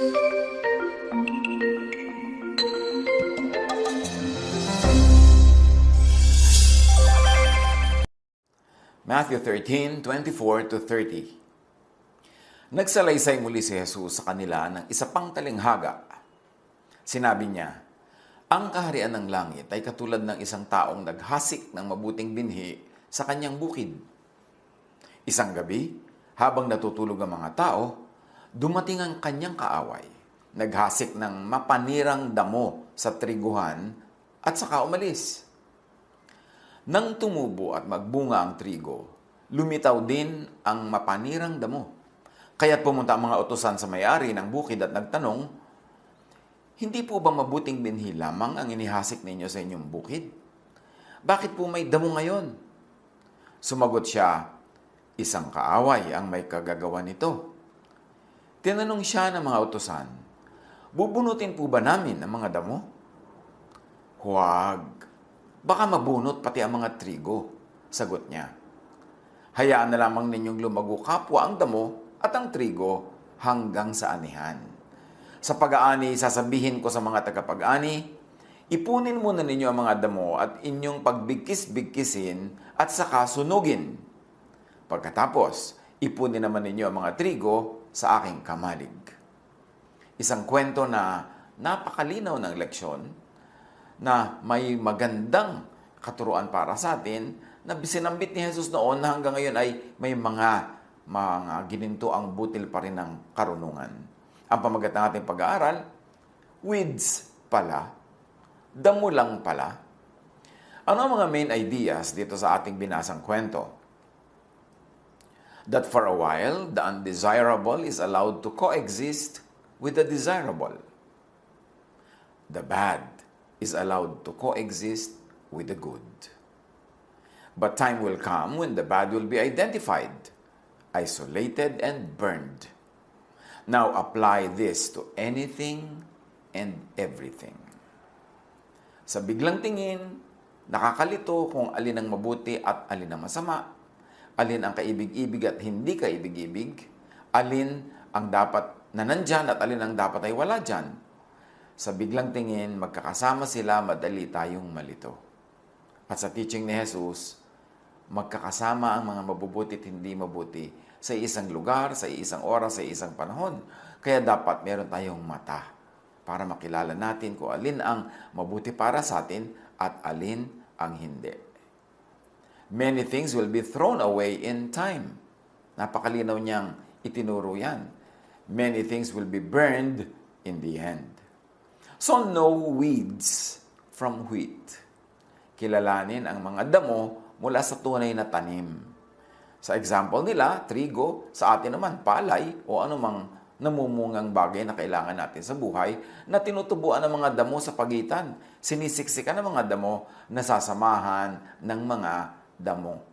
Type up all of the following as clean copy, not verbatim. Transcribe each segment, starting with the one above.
Matthew 13:24-30. Nagsalaysay muli si Jesus sa kanila ng isa pang talinghaga. Sinabi niya, "Ang kaharian ng langit ay katulad ng isang taong naghasik ng mabuting binhi sa kanyang bukid. Isang gabi, habang natutulog ang mga tao, dumating ang kanyang kaaway. Naghasik ng mapanirang damo sa triguhan at saka umalis. Nang tumubo at magbunga ang trigo, lumitaw din ang mapanirang damo. Kaya't pumunta ang mga utusan sa may-ari ng bukid at nagtanong, 'Hindi po ba mabuting binhi lamang ang inihasik ninyo sa inyong bukid? Bakit po may damo ngayon?' Sumagot siya, 'Isang kaaway ang may kagagawa nito.' Tinanong siya ng mga utusan, 'Bubunutin po ba namin ang mga damo?' 'Huwag. Baka mabunot pati ang mga trigo,' sagot niya. 'Hayaan na lamang ninyong lumago kapwa ang damo at ang trigo hanggang sa anihan. Sa pag-aani, sasabihin ko sa mga tagapag-ani, ipunin muna ninyo ang mga damo at inyong pagbigkis-bigkisin at saka sunugin. Pagkatapos, ipunin naman ninyo ang mga trigo sa aking kamalig.'" Isang kwento na napakalinaw ng leksyon, na may magandang katuruan para sa atin, na sinambit ni Jesus noon na hanggang ngayon ay may mga gininto ang butil pa rin ng karunungan. Ang pamagat ng ating pag-aaral, weeds pala, damo lang pala. Ano ang mga main ideas dito sa ating binasang kwento? That for a while, the undesirable is allowed to coexist with the desirable. The bad is allowed to coexist with the good. But time will come when the bad will be identified, isolated, and burned. Now apply this to anything and everything. Sa biglang tingin, nakakalito kung alin ang mabuti at alin ang masama, alin ang kaibig-ibig at hindi kaibig-ibig, alin ang dapat na nandyan at alin ang dapat ay wala dyan. Sa biglang tingin, magkakasama sila, madali tayong malito. At sa teaching ni Jesus, magkakasama ang mga mabubuti at hindi mabuti sa isang lugar, sa isang oras, sa isang panahon. Kaya dapat meron tayong mata para makilala natin kung alin ang mabuti para sa atin at alin ang hindi. Many things will be thrown away in time. Napakalinaw niyang itinuro yan. Many things will be burned in the end. So know weeds from wheat. Kilalanin ang mga damo mula sa tunay na tanim. Sa example nila, trigo, sa atin naman palay o anumang namumungang bagay na kailangan natin sa buhay na tinutubuan ng mga damo sa pagitan. Sinisiksikan ng mga damo na sasamahan ng mga damo.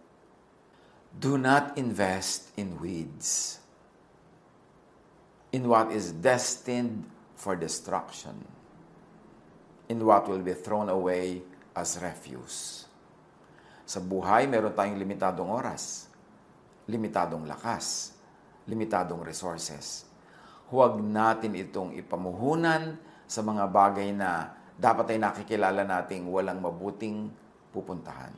Do not invest in weeds, in what is destined for destruction, in what will be thrown away as refuse. Sa buhay, meron tayong limitadong oras, limitadong lakas, limitadong resources. Huwag natin itong ipamuhunan sa mga bagay na dapat ay nakikilala nating walang mabuting pupuntahan.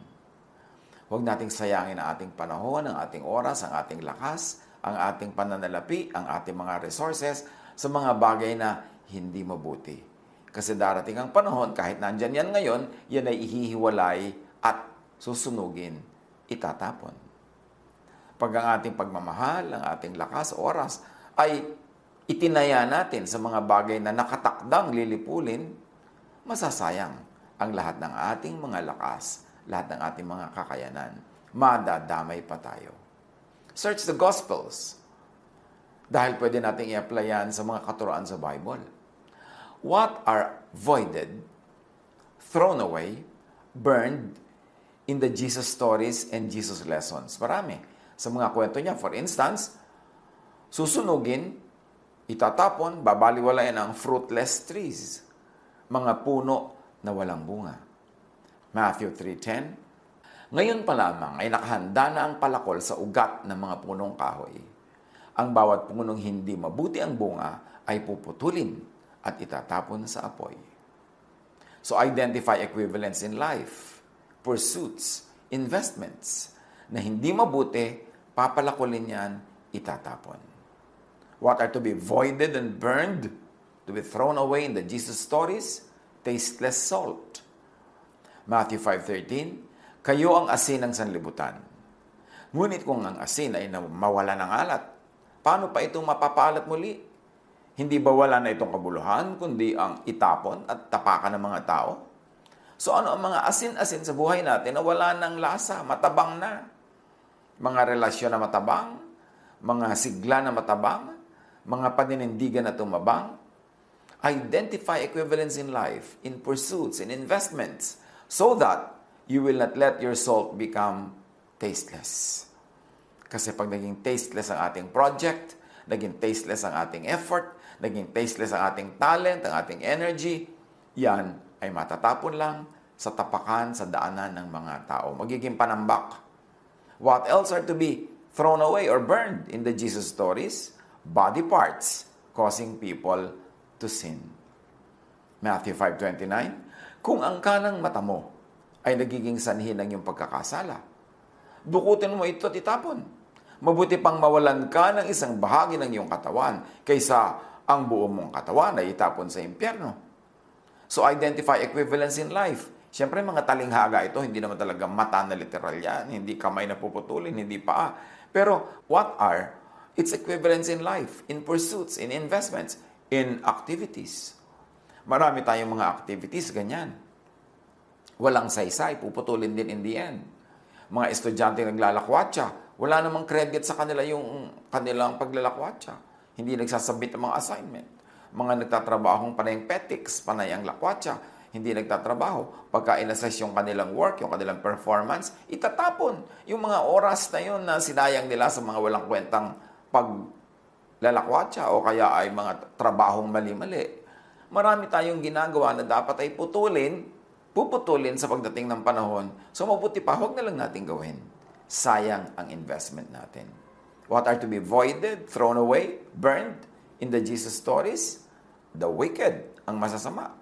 Huwag nating sayangin ang ating panahon, ang ating oras, ang ating lakas, ang ating pananalapi, ang ating mga resources sa mga bagay na hindi mabuti. Kasi darating ang panahon, kahit nandyan yan ngayon, yan ay ihihiwalay at susunugin, itatapon. Pag ang ating pagmamahal, ang ating lakas, oras, ay itinaya natin sa mga bagay na nakatakdang lilipulin, masasayang ang lahat ng ating mga lakas, lahat ng ating mga kakayanan. Madadamay pa tayo. Search the Gospels. Dahil pwede nating i-apply yan sa mga katuroan sa Bible. What are voided, thrown away, burned in the Jesus stories and Jesus lessons? Marami. Sa mga kwento niya, for instance, susunugin, itatapon, babaliwalayan ang fruitless trees, mga puno na walang bunga. Matthew 3:10. Ngayon pa lamang ay nakahanda na ang palakol sa ugat ng mga punong kahoy. Ang bawat punong hindi mabuti ang bunga ay puputulin at itatapon sa apoy. So identify equivalents in life, pursuits, investments na hindi mabuti, papalakulin yan, itatapon. What are to be voided and burned, to be thrown away in the Jesus stories? Tasteless salt. Matthew 5:13, kayo ang asin ng sanlibutan. Ngunit kung ang asin ay mawala ng alat, paano pa itong mapapaalat muli? Hindi ba wala na itong kabuluhan, kundi ang itapon at tapakan ng mga tao? So ano ang mga asin-asin sa buhay natin na wala ng lasa, matabang na? Mga relasyon na matabang, mga sigla na matabang, mga paninindigan na tumabang. Identify equivalence in life, in pursuits, in investments, so that you will not let your salt become tasteless. Kasi pag naging tasteless ang ating project, naging tasteless ang ating effort, naging tasteless ang ating talent, ang ating energy, yan ay matatapon lang sa tapakan, sa daanan ng mga tao. Magiging panambak. What else are to be thrown away or burned in the Jesus stories? Body parts causing people to sin. Matthew 5:29, kung ang kanang mata mo ay nagiging sanhi ng iyong pagkakasala, dukutin mo ito at itapon. Mabuti pang mawalan ka ng isang bahagi ng iyong katawan kaysa ang buong mong katawan ay itapon sa impyerno. So identify equivalence in life. Siyempre mga talinghaga ito, hindi naman talaga mata na literal yan, hindi kamay na puputulin, hindi paa. Pero what are its equivalence in life, in pursuits, in investments, in activities? Marami tayong mga activities, ganyan. Walang saysay, puputulin din in the end. Mga estudyante naglalakwatsa, wala namang credit sa kanila yung kanilang paglalakwatsa. Hindi nagsasubmit ng mga assignment. Mga nagtatrabahong panay ang petics, panay ang lakwatsa, hindi nagtatrabaho. Pagka in-assess yung kanilang work, yung kanilang performance, itatapon yung mga oras na yun na sinayang nila sa mga walang kwentang paglalakwatsa o kaya ay mga trabahong mali-mali. Marami tayong ginagawa na dapat ay puputulin sa pagdating ng panahon. So mabuti pa, huwag na lang natin gawin. Sayang ang investment natin. What are to be voided, thrown away, burned in the Jesus stories? The wicked, ang masasama.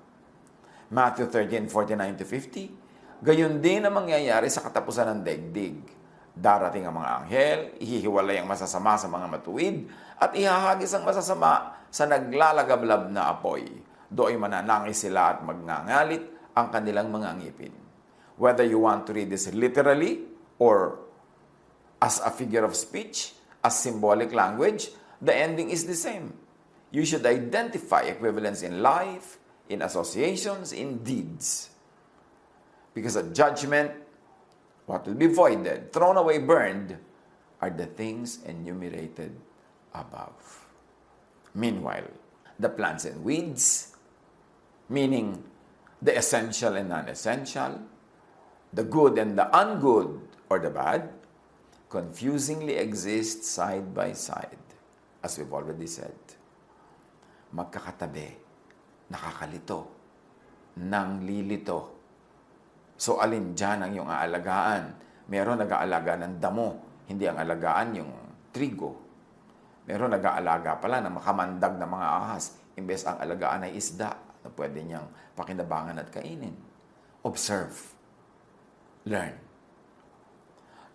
Matthew 13:49-50, gayon din ang mangyayari sa katapusan ng daigdig. Darating ang mga anghel, ihihiwalay ang masasama sa mga matuwid, at ihahagis ang masasama sa naglalagablab na apoy. Do'y mananangis sila at magngangalit ang kanilang mga ngipin. Whether you want to read this literally or as a figure of speech, as symbolic language, the ending is the same. You should identify equivalence in life, in associations, in deeds. Because at judgment, what will be voided, thrown away, burned, are the things enumerated above. Meanwhile, the plants and weeds, meaning the essential and non-essential, the good and the ungood, or the bad, confusingly exist side by side, as we've already said. Magkakatabi, nakakalito, nanglilito. So alin dyan ang iyong aalagaan? Meron nag-aalaga ng damo, hindi ang alagaan yung trigo. Meron nag-aalaga pala ng makamandag na mga ahas, imbes ang alagaan ay isda na pwede niyang pakinabangan at kainin. Observe. Learn.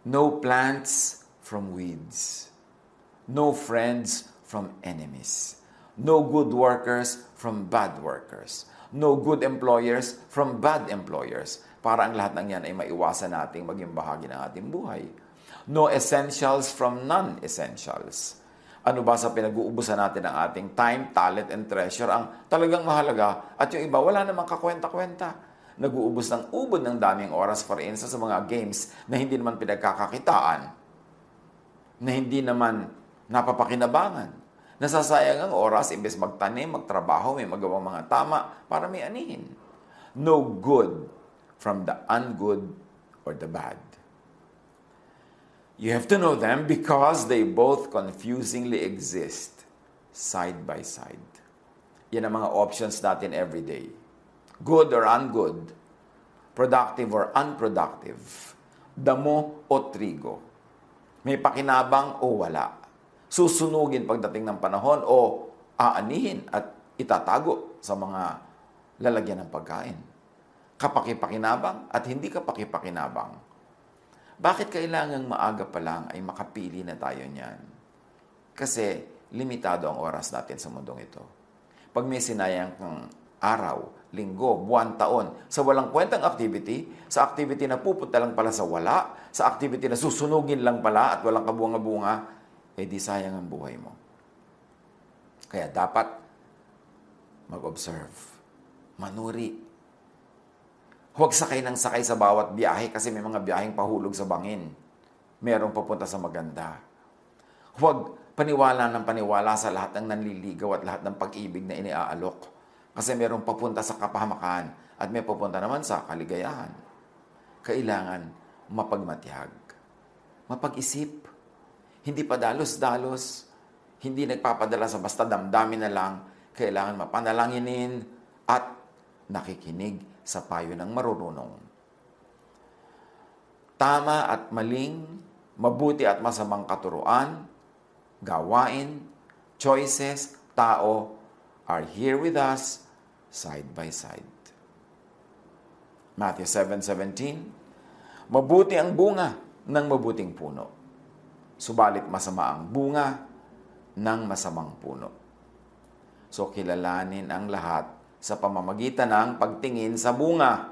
No plants from weeds. No friends from enemies. No good workers from bad workers. No good employers from bad employers. Para ang lahat ng yan ay maiwasan nating maging bahagi ng ating buhay. No essentials from non-essentials. Ano ba sa pinag-uubusan natin ng ating time, talent, and treasure ang talagang mahalaga at yung iba wala namang kakwenta-kwenta. Nag-uubos ng ubod ng daming oras, for instance, sa mga games na hindi naman pinagkakakitaan, na hindi naman napapakinabangan. Nasasayang ang oras, imbes magtanim, magtrabaho, may magawang mga tama para may anihin. No good from the ungood or the bad. You have to know them because they both confusingly exist side by side. Yan ang mga options natin every day. Good or ungood, productive or unproductive, damo o trigo, may pakinabang o wala, susunugin pagdating ng panahon o aanihin at itatago sa mga lalagyan ng pagkain. Kapaki-pakinabang at hindi kapaki-pakinabang. Bakit kailangang maaga pa lang ay makapili na tayo niyan? Kasi limitado ang oras natin sa mundong ito. Pag may sinayang kang araw, linggo, buwan, taon, sa walang kwentang activity, sa activity na pupunta lang pala sa wala, sa activity na susunugin lang pala at walang kabunga-bunga, di sayang ang buhay mo. Kaya dapat mag-observe, manuri. Huwag sakay ng sakay sa bawat biyahe kasi may mga biyaheng pahulog sa bangin. Merong papunta sa maganda. Huwag paniwala ng paniwala sa lahat ng nanliligaw at lahat ng pag-ibig na iniaalok. Kasi merong papunta sa kapahamakan at may papunta naman sa kaligayahan. Kailangan mapagmatiyag, mapag-isip, hindi pa dalos-dalos, hindi nagpapadala sa basta damdamin na lang, kailangan mapanalanginin at nakikinig sa payo ng marunong. Tama at maling, mabuti at masamang katuruan, gawain, choices, tao are here with us side by side. Matthew 7:17, mabuti ang bunga ng mabuting puno, subalit masama ang bunga ng masamang puno. So kilalanin ang lahat sa pamamagitan ng pagtingin sa bunga.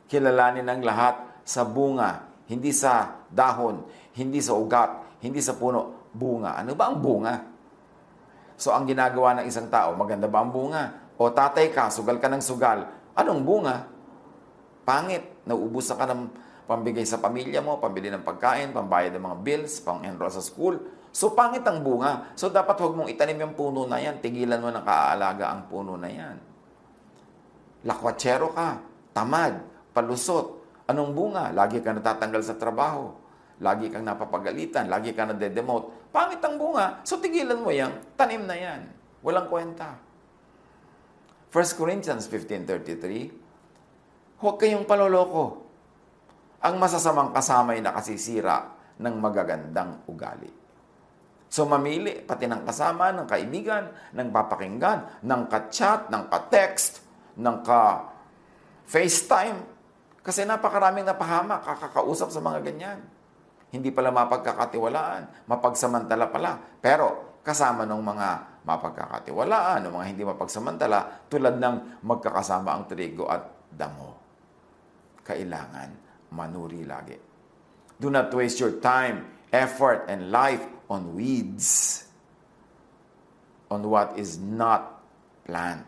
Kilalanin ang lahat sa bunga, hindi sa dahon, hindi sa ugat, hindi sa puno, bunga. Ano ba ang bunga? So ang ginagawa ng isang tao, maganda ba ang bunga? O tatay ka, sugal ka ng sugal. Anong bunga? Pangit. Nauubusan ka ng pambigay sa pamilya mo, pambili ng pagkain, pambayad ng mga bills, pang-enroll sa school. So, pangit ang bunga. So, dapat huwag mong itanim yung puno na yan. Tigilan mo ng kaaalaga ang puno na yan. Lakwatsero ka, tamad, palusot. Anong bunga? Lagi ka natatanggal sa trabaho. Lagi kang napapagalitan. Lagi ka nade-demote. Pangit ang bunga. So, tigilan mo yan. Tanim na yan. Walang kwenta. 1 Corinthians 15:33, huwag kayong paloloko. Ang masasamang kasama ay nakasisira ng magagandang ugali. So mamili pati ng kasama, ng kaibigan, ng papakinggan, ng ka-chat, ng ka-text, ng ka-FaceTime. Kasi napakaraming napahamak, kakakausap sa mga ganyan. Hindi pala mapagkakatiwalaan, mapagsamantala pala. Pero kasama ng mga mapagkakatiwalaan, ng mga hindi mapagsamantala, tulad ng magkakasama ang trigo at damo. Kailangan manuri lagi. Do not waste your time, effort, and life on weeds, on what is not plant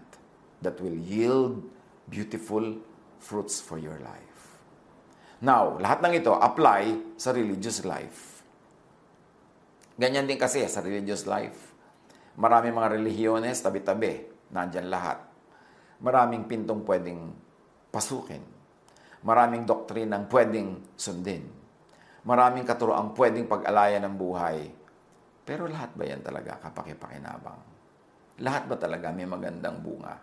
that will yield beautiful fruits for your life. Now, lahat ng ito apply sa religious life. Ganyan din kasi sa religious life. Maraming mga relihiyones, tabi-tabi, nandyan lahat. Maraming pintong pwedeng pasukin. Maraming doktrinang pwedeng sundin. Maraming katuroang pwedeng pag-alayan ng buhay. Pero lahat ba yan talaga kapaki-pakinabang? Lahat ba talaga may magandang bunga?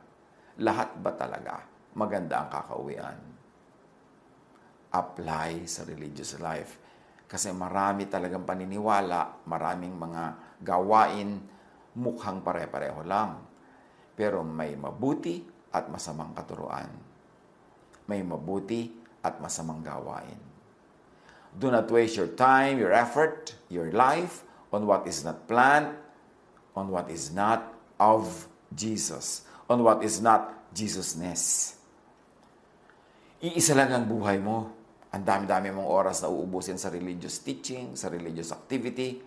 Lahat ba talaga maganda ang kakauwian? Apply sa religious life. Kasi marami talagang paniniwala, maraming mga gawain, mukhang pare-pareho lang. Pero may mabuti at masamang katuruan. May mabuti at masamang gawain. Do not waste your time, your effort, your life on what is not planned, on what is not of Jesus, on what is not Jesus-ness. Iisa lang ang buhay mo. Ang dami-dami mong oras na uubusin sa religious teaching, sa religious activity.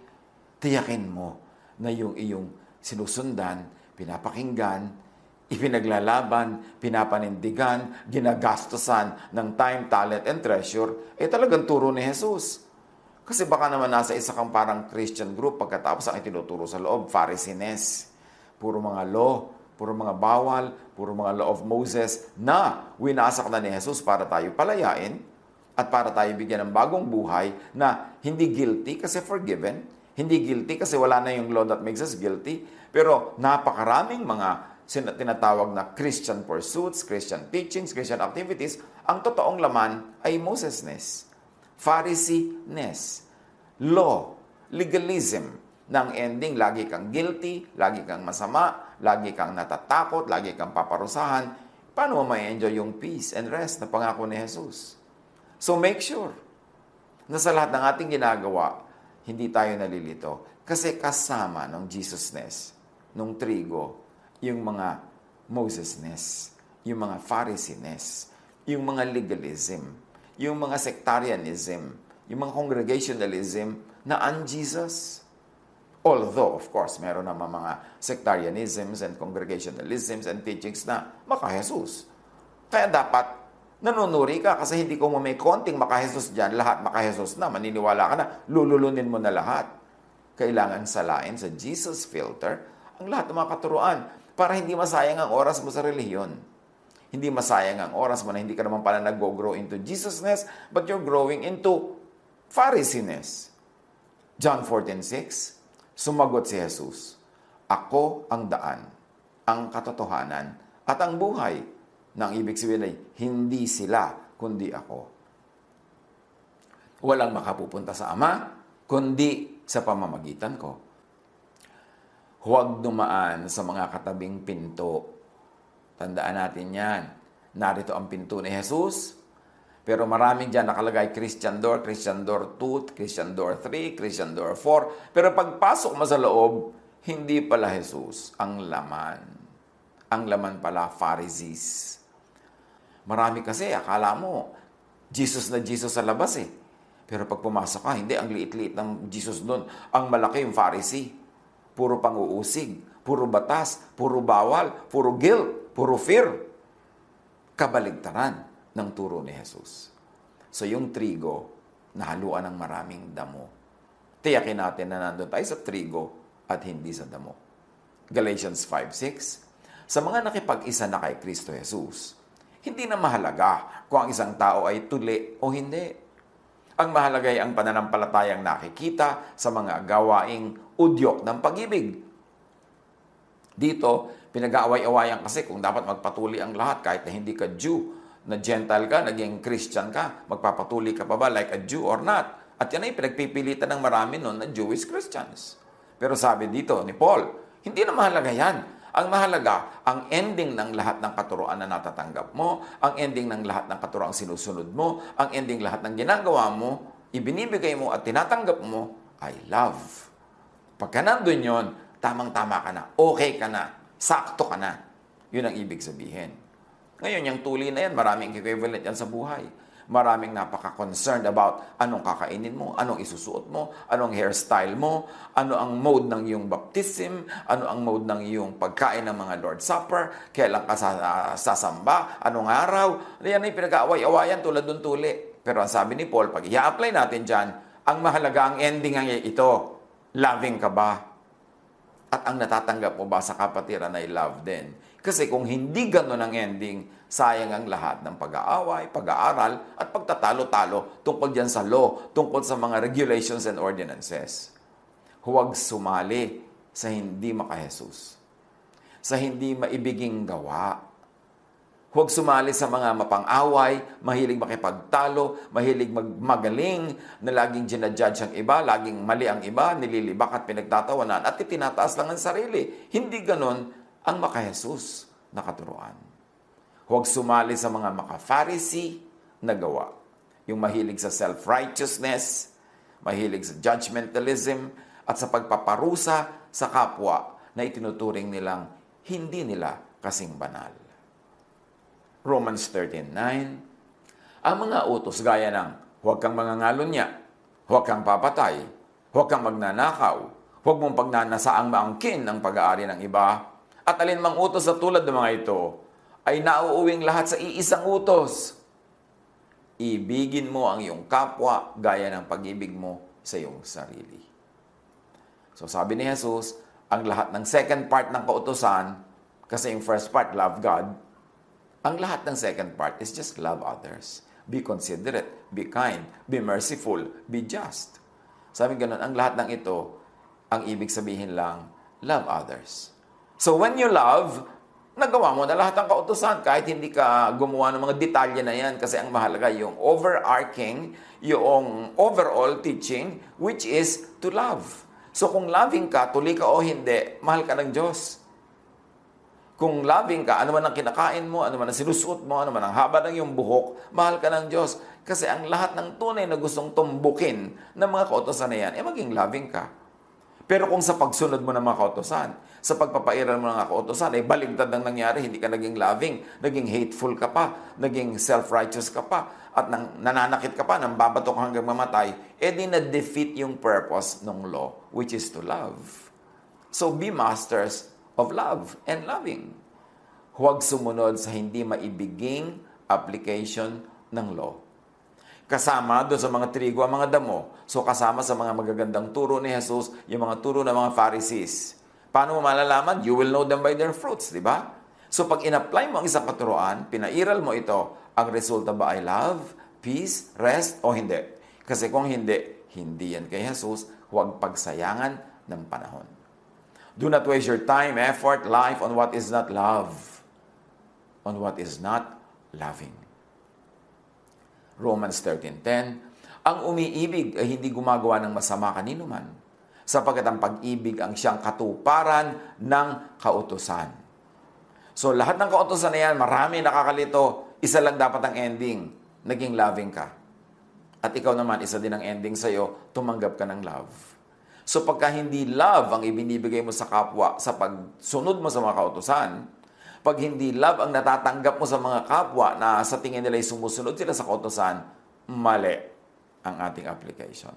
Tiyakin mo na yung iyong sinusundan, pinapakinggan, ipinaglalaban, pinapanindigan, ginagastosan ng time, talent, and treasure, talagang turo ni Jesus. Kasi baka naman nasa isa kang parang Christian group, pagkatapos ang itinuturo sa loob, Pharisees. Puro mga law, puro mga bawal, puro mga law of Moses na winasak na ni Jesus para tayo palayain at para tayo bigyan ng bagong buhay na hindi guilty kasi forgiven, hindi guilty kasi wala na yung law that makes us guilty, pero napakaraming mga tinatawag na Christian pursuits, Christian teachings, Christian activities, ang totoong laman ay Moses-ness, Pharisee-ness, law, legalism, ng ending, lagi kang guilty, lagi kang masama, lagi kang natatakot, lagi kang paparusahan, paano mo ma-enjoy yung peace and rest na pangako ni Jesus? So make sure na sa lahat ng ating ginagawa, hindi tayo nalilito. Kasi kasama ng Jesusness, nung trigo, yung mga Mosesness, yung mga Phariseeness, yung mga legalism, yung mga sectarianism, yung mga congregationalism na un-Jesus. Although, of course, meron naman mga sectarianisms and congregationalisms and teachings na maka-Jesus. Kaya dapat nanunuri ka kasi hindi ko may konting maka-Jesus dyan, lahat maka-Jesus na, maniniwala ka na, lululunin mo na lahat. Kailangan salain sa Jesus filter ang lahat ng mga katuruan para hindi masayang ang oras mo sa relihiyon. Hindi masayang ang oras mo na hindi ka naman pala nag-grow into Jesusness, but you're growing into Phariseeness. John 14:6, sumagot si Jesus, "Ako ang daan, ang katotohanan, at ang buhay." Nang ibig sabihin ay, hindi sila, kundi ako. Walang makapupunta sa Ama, kundi sa pamamagitan ko. Huwag dumaan sa mga katabing pinto. Tandaan natin yan. Narito ang pinto ni Jesus, pero maraming dyan nakalagay Christian Door 2, Christian Door 3, Christian Door 4. Pero pagpasok mo sa loob, hindi pala Jesus ang laman. Ang laman pala, Pharisees. Marami kasi, akala mo, Jesus na Jesus sa labas eh. Pero pag pumasok ka, hindi, ang liit-liit ng Jesus doon. Ang malaki yung Pharisee. Puro pang-uusig, puro batas, puro bawal, puro guilt, puro fear. Kabaligtaran ng turo ni Jesus. So yung trigo, nahaluan ng maraming damo. Tiyakin natin na nandun tayo sa trigo at hindi sa damo. Galatians 5:6, sa mga nakipag-isa na kay Kristo Jesus, hindi na mahalaga kung ang isang tao ay tuli o hindi. Ang mahalaga ay ang pananampalatayang nakikita sa mga gawaing udyok ng pag-ibig. Dito, pinag-aaway-awayan kasi kung dapat magpatuli ang lahat kahit na hindi ka Jew, na Gentile ka, naging Christian ka, magpapatuli ka pa ba like a Jew or not? At yan ay pinagpipilitan ng marami noon na Jewish Christians. Pero sabi dito ni Paul, hindi na mahalaga yan. Ang mahalaga, ang ending ng lahat ng katuroan na natatanggap mo, ang ending ng lahat ng katuroang sinusunod mo, ang ending lahat ng ginagawa mo, ibinibigay mo at tinatanggap mo, ay love. Pagka nandun yun, tamang-tama ka na, okay ka na, sakto ka na. Yun ang ibig sabihin. Ngayon, yung tuli na yan, maraming equivalent yan sa buhay. Maraming napaka-concerned about anong kakainin mo, anong isusuot mo, anong hairstyle mo, ano ang mode ng iyong baptism, ano ang mode ng iyong pagkain ng mga Lord's Supper, kailan ka sasamba, anong araw. Yan ay pinag-aaway-awayan tulad ng tuli. Pero ang sabi ni Paul, pag i-apply natin dyan, ang mahalaga, ang ending ay ito, loving ka ba? At ang natatanggap mo ba sa kapatiran ay love din? Kasi kung hindi ganun ang ending, sayang ang lahat ng pag-aaway, pag-aaral, at pagtatalo-talo tungkol dyan sa law, tungkol sa mga regulations and ordinances. Huwag sumali sa hindi maka-Jesus, sa hindi maibiging gawa. Huwag sumali sa mga mapang-away, mahilig makipagtalo, mahilig magaling, na laging ginajudge ang iba, laging mali ang iba, nililibak at pinagtatawanan, at itinataas lang ang sarili. Hindi ganon ang maka-Jesus na katuruan. Huwag sumali sa mga maka-Pharisee na gawa. Yung mahilig sa self-righteousness, mahilig sa judgmentalism, at sa pagpaparusa sa kapwa na itinuturing nilang hindi nila kasing banal. Romans 13:9, ang mga utos gaya ng huwag kang mangangalunya, huwag kang papatay, huwag kang magnanakaw, huwag mong pagnanasaang maangkin ang pag-aari ng iba, at alinmang utos sa tulad ng mga ito, ay nauuwing lahat sa iisang utos. Ibigin mo ang iyong kapwa gaya ng pag-ibig mo sa iyong sarili. So sabi ni Jesus, ang lahat ng second part ng kautusan, kasi yung first part, love God, ang lahat ng second part is just love others. Be considerate, be kind, be merciful, be just. Sabi ganun, ang lahat ng ito, ang ibig sabihin lang, love others. So when you love, nagawa mo na lahat ng kautusan kahit hindi ka gumawa ng mga detalye na yan kasi ang mahalaga yung overarching, yung overall teaching which is to love. So kung loving ka, tuloy ka o hindi, mahal ka ng Diyos. Kung loving ka, ano man ang kinakain mo, ano man ang sinusuot mo, ano man ang haba ng iyong buhok, mahal ka ng Diyos. Kasi ang lahat ng tunay na gustong tumbukin ng mga kautosan na yan, maging loving ka. Pero kung sa pagsunod mo ng mga kautosan, sa pagpapairal mo ng mga kautosan, baligtad ang nangyari, hindi ka naging loving, naging hateful ka pa, naging self-righteous ka pa, at nananakit ka pa, nang babato ka hanggang mamatay, di na-defeat yung purpose ng law, which is to love. So be masters of love and loving. Huwag sumunod sa hindi maibiging application ng law. Kasama doon sa mga trigo ang mga damo. So kasama sa mga magagandang turo ni Jesus, yung mga turo ng mga Pharisees. Paano mo malalaman? You will know them by their fruits, di ba? So pag in-apply mo ang isang katuruan, pinairal mo ito, ang resulta ba ay love, peace, rest, o hindi? Kasi kung hindi, hindi yan kay Jesus, huwag pagsayangan ng panahon. Do not waste your time, effort, life on what is not love, on what is not loving. Romans 13:10, ang umiibig ay hindi gumagawa ng masama kanino man, sapagkat ang pag-ibig ang siyang katuparan ng kautusan. So lahat ng kautusan na yan, marami nakakalito, isa lang dapat ang ending, naging loving ka. At ikaw naman, isa din ang ending sa'yo, tumanggap ka ng love. So pagka hindi love ang ibinibigay mo sa kapwa sa pagsunod mo sa mga kautusan, pag hindi love ang natatanggap mo sa mga kapwa na sa tingin nila ay sumusunod sila sa kautusan, mali ang ating application.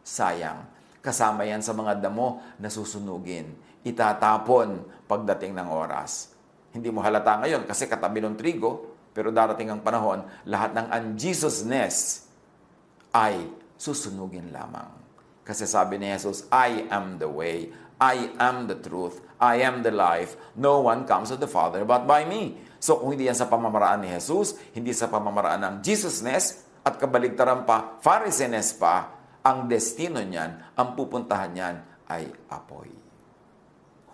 Sayang. Kasama yan sa mga damo na susunugin. Itatapon pagdating ng oras. Hindi mo halata ngayon kasi katabi ng trigo, pero darating ang panahon, lahat ng unJesusness ay susunugin lamang. Kasi sabi ni Jesus, I am the way, I am the truth, I am the life. No one comes to the Father but by me. So kung hindi yan sa pamamaraan ni Jesus, hindi sa pamamaraan ng Jesusness, at kabaligtaran pa, Pharisees pa, ang destino niyan, ang pupuntahan niyan ay apoy.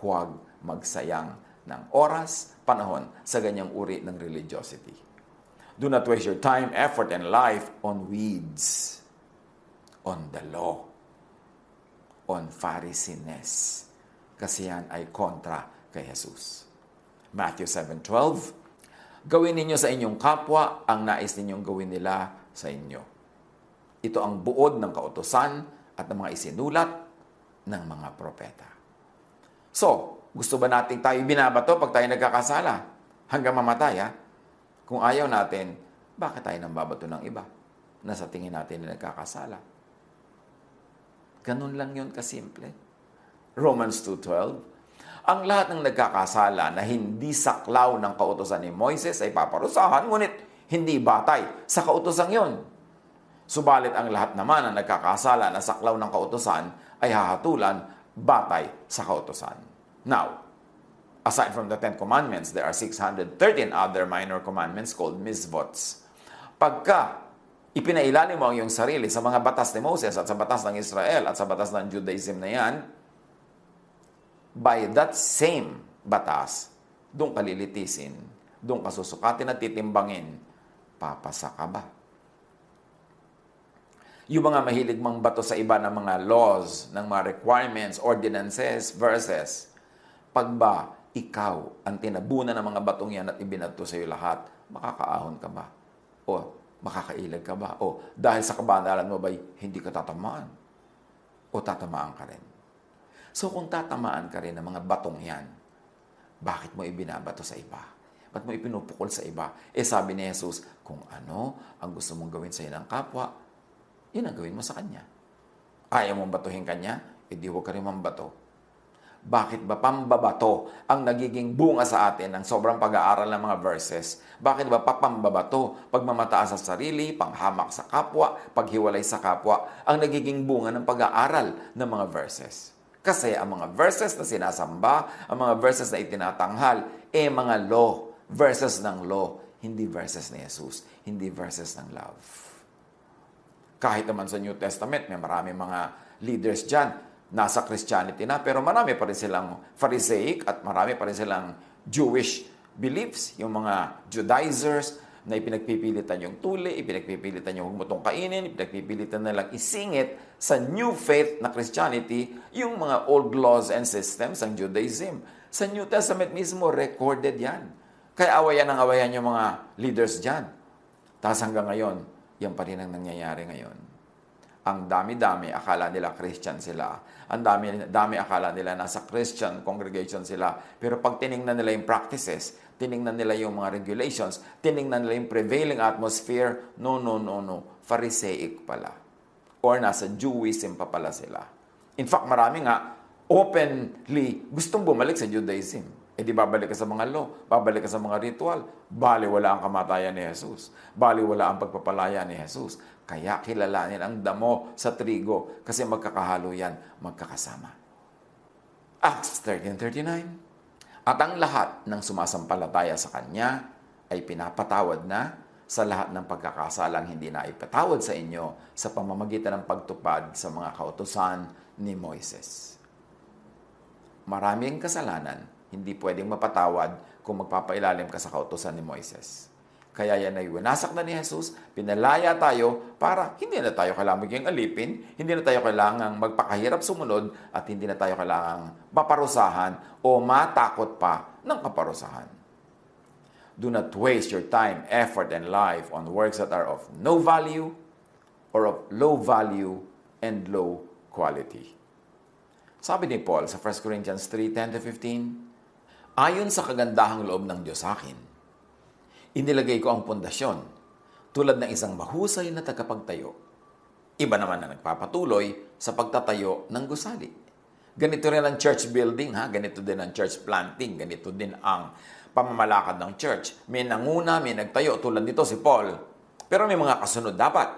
Huwag magsayang ng oras, panahon sa ganyang uri ng religiosity. Do not waste your time, effort, and life on weeds, on the law, on Pharisees. Kasi yan ay kontra kay Jesus. Matthew 7:12, gawin ninyo sa inyong kapwa ang nais ninyong gawin nila sa inyo. Ito ang buod ng kautusan at ng mga isinulat ng mga propeta. So, gusto ba natin tayo binabato pag tayo nagkakasala? Hanggang mamatay, ha? Kung ayaw natin, bakit tayo nang babato ng iba na sa tingin natin na nagkakasala? Ganun lang yun kasimple. Romans 2:12, ang lahat ng nagkakasala na hindi saklaw ng kautusan ni Moises ay paparusahan, ngunit hindi batay sa kautosang yon. Subalit ang lahat naman na nagkakasala na saklaw ng kautusan ay hahatulan batay sa kautusan. Now, aside from the 10 Commandments, there are 613 other minor commandments called mitzvots. Pagka ipinailalim mo ang iyong sarili sa mga batas ni Moses at sa batas ng Israel at sa batas ng Judaism na yan, by that same batas, doon ka lilitisin, doon ka susukatin at titimbangin, papasa ka ba? Yung mga mahilig mang bato sa iba ng mga laws, ng mga requirements, ordinances, verses, pag ba ikaw ang tinabunan ng mga batong yan at ibinato sa iyo lahat, makakaahon ka ba? O makakailag ka ba? O dahil sa kabanalan mo ba'y hindi ka tatamaan? O tatamaan ka rin? So kung tatamaan ka rin ng mga batong yan, bakit mo ibinabato sa iba? Ba't mo ipinupukol sa iba? Sabi ni Jesus, kung ano ang gusto mong gawin sa iyo ng kapwa, yun ang gawin mo sa kanya. Ayaw mong batuhin kanya, di huwag ka rin mambato. Bakit ba pambabato ang nagiging bunga sa atin ng sobrang pag-aaral ng mga verses? Bakit ba papambabato, pagmamataas sa sarili, panghamak sa kapwa, paghiwalay sa kapwa, ang nagiging bunga ng pag-aaral ng mga verses? Kasi ang mga verses na sinasamba, ang mga verses na itinatanghal, mga law, verses ng law, hindi verses ni Jesus, hindi verses ng love. Kahit naman sa New Testament, may marami mga leaders dyan, nasa Christianity na, pero marami pa rin silang Pharisaic at marami pa rin silang Jewish beliefs, yung mga Judaizers, na ipinagpipilitan yung tuli, ipinagpipilitan yung huwag mo itong kainin, ipinagpipilitan na lang isingit sa new faith na Christianity yung mga old laws and systems ng Judaism. Sa New Testament mismo, recorded yan. Kaya awayan yung mga leaders dyan. Tapos hanggang ngayon, yan pa rin ang nangyayari ngayon. Ang dami-dami, akala nila Christian sila. Ang dami akala nila nasa Christian congregation sila. Pero pag tiningnan nila yung practices, tiningnan nila yung mga regulations, tiningnan nila yung prevailing atmosphere, no. Pharisaic pala. Or nasa Jewism pa pala sila. In fact, marami nga openly gustong bumalik sa Judaism. Eh di babalik ka sa mga law, babalik ka sa mga ritual. Bali wala ang kamatayan ni Jesus. Bali wala ang pagpapalaya ni Jesus. Kaya kilalanin ang damo sa trigo kasi magkakahalo yan, magkakasama. Acts 13:39. At ang lahat ng sumasampalataya sa Kanya ay pinapatawad na sa lahat ng pagkakasalang hindi na ipatawad sa inyo sa pamamagitan ng pagtupad sa mga kautusan ni Moises. Maraming kasalanan hindi pwedeng mapatawad kung magpapailalim ka sa kautusan ni Moises. Kaya yan ay winasak na ni Jesus, pinalaya tayo para hindi na tayo kailangang maging alipin, hindi na tayo kailangang magpakahirap sumunod, at hindi na tayo kailangang maparusahan o matakot pa ng kaparusahan. Do not waste your time, effort, and life on works that are of no value or of low value and low quality. Sabi ni Paul sa 1 Corinthians 3:10-15, ayon sa kagandahang loob ng Diyos sa akin, inilagay ko ang pundasyon tulad ng isang mahusay na tagapagtayo. Iba naman na nagpapatuloy sa pagtatayo ng gusali. Ganito rin ang church building, ganito din ang church planting, ganito din ang pamamalakad ng church. May nanguna, may nagtayo, tulad nito si Paul. Pero may mga kasunod dapat.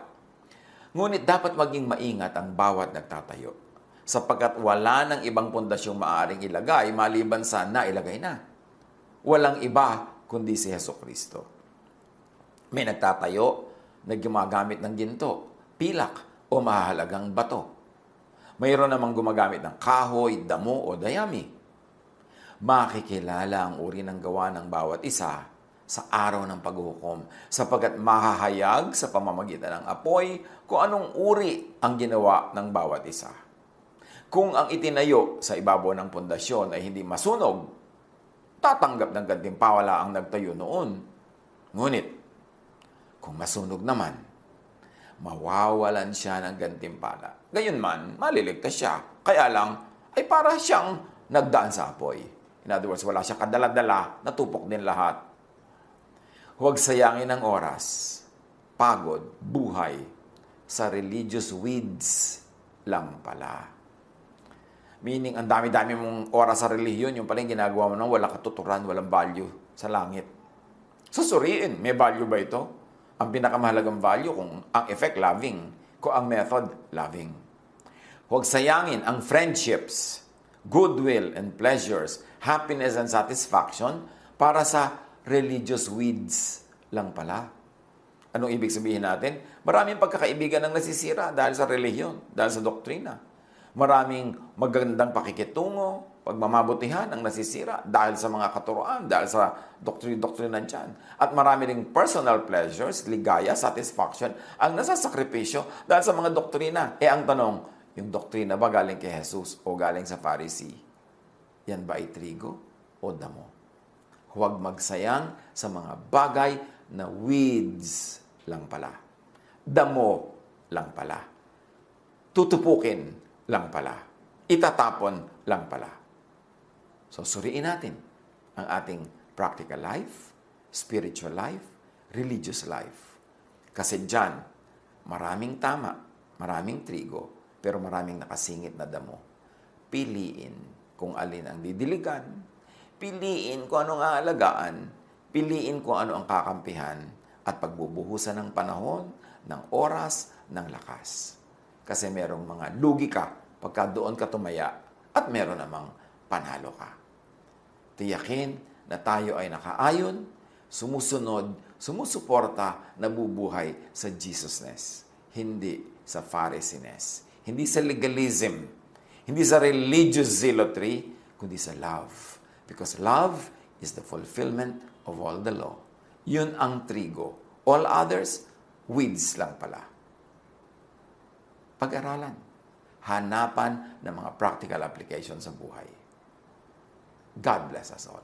Ngunit dapat maging maingat ang bawat nagtatayo, sapagkat wala ng ibang pundasyong maaaring ilagay maliban sa nailagay na. Walang iba kundi si Jesucristo. May nagtatayo na gumagamit ng ginto, pilak o mahahalagang bato. Mayroon namang gumagamit ng kahoy, damo o dayami. Makikilala ang uri ng gawa ng bawat isa sa araw ng paghuhukom, sapagkat mahahayag sa pamamagitan ng apoy kung anong uri ang ginawa ng bawat isa. Kung ang itinayo sa ibabaw ng pundasyon ay hindi masunog, tatanggap ng gantimpala ang nagtayo noon. Ngunit, kung masunog naman, mawawalan siya ng gantimpala. Gayunman, maliligtas siya. Kaya lang, ay para siyang nagdaan sa apoy. In other words, wala siyang kadala-dala, natupok din lahat. Huwag sayangin ang oras, pagod, buhay, sa religious weeds lang pala. Meaning, ang dami-dami mong oras sa relihiyon, yung paling ginagawa mo nang walang katuturan, walang value sa langit. Susuriin, may value ba ito? Ang pinakamahalagang value kung ang effect, loving. Kung ang method, loving. Huwag sayangin ang friendships, goodwill and pleasures, happiness and satisfaction para sa religious weeds lang pala. Anong ibig sabihin natin? Maraming pagkakaibigan ang nasisira dahil sa relihiyon, dahil sa doktrina. Maraming magandang pakikitungo, pagmamabutihan ang nasisira dahil sa mga katuroan, dahil sa doktrina dyan. At marami ring personal pleasures, ligaya, satisfaction, ang nasasakripisyo dahil sa mga doktrina. Ang tanong, yung doktrina ba galing kay Jesus o galing sa Pharisee? Yan ba ay trigo o damo? Huwag magsayang sa mga bagay na weeds lang pala. Damo lang pala. Tutupukin lang pala. Itatapon lang pala. So, suriin natin ang ating practical life, spiritual life, religious life. Kasi dyan, maraming tama, maraming trigo, pero maraming nakasingit na damo. Piliin kung alin ang didiligan, piliin kung anong aalagaan, piliin kung ano ang kakampihan, at pagbubuhusan ng panahon, ng oras, ng lakas. Kasi merong mga lugi ka pagka doon ka tumaya at meron namang panalo ka. Tiyakin na tayo ay nakaayon, sumusunod, sumusuporta, nabubuhay sa Jesusness. Hindi sa Pharisiness. Hindi sa legalism. Hindi sa religious zealotry, kundi sa love. Because love is the fulfillment of all the law. Yun ang trigo. All others, weeds lang pala. Pag-aralan. Hanapan ng mga practical application sa buhay. God bless us all.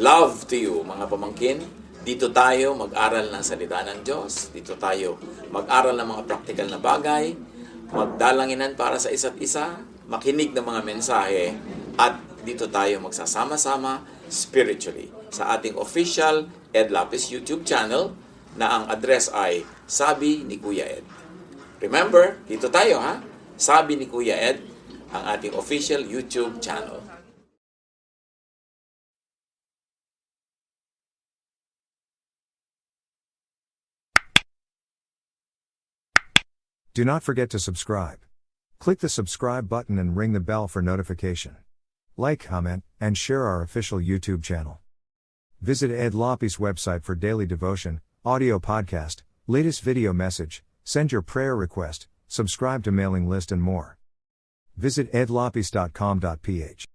Love to you, mga pamangkin. Dito tayo mag-aral ng salita ng Diyos. Dito tayo mag-aral ng mga practical na bagay, magdalanginan para sa isa't isa, makinig ng mga mensahe, at dito tayo magsasama-sama spiritually sa ating official Ed Lapis YouTube channel na ang address ay Sabi ni Kuya Ed. Remember, dito tayo ha? Sabi ni Kuya Ed, ang ating official YouTube channel. Do not forget to subscribe. Click the subscribe button and ring the bell for notification. Like, comment, and share our official YouTube channel. Visit Ed Lapis website for daily devotion, audio podcast, latest video message, send your prayer request, subscribe to mailing list and more. Visit edlapis.com.ph.